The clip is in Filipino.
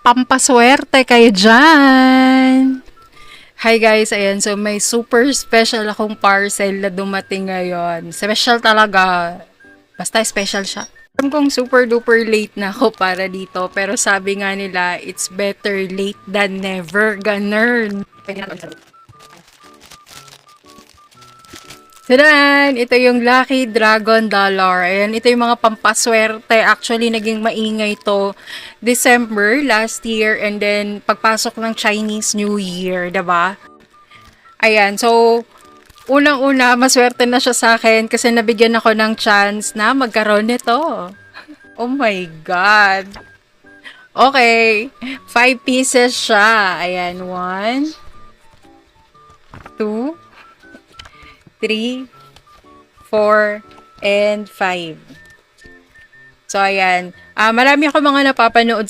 pampaswerte kayo dyan. Hi guys, ayan. So may super special akong parcel na dumating ngayon. Special talaga. Basta special siya. Alam kong super duper late na ako para dito. Pero sabi nga nila, it's better late than never. Ganun. Tadaan! Ito yung Lucky Dragon Dollar. Ayan, ito yung mga pampaswerte. Actually, naging maingay to December last year and then pagpasok ng Chinese New Year, 'di ba? Ayan, so unang-una, maswerte na siya sa akin kasi nabigyan ako ng chance na magkaroon nito. Oh my God! Okay, 5 pieces siya. Ayan, 1, 2, 3, 4, and 5. So, ayan. Marami ako mga napapanood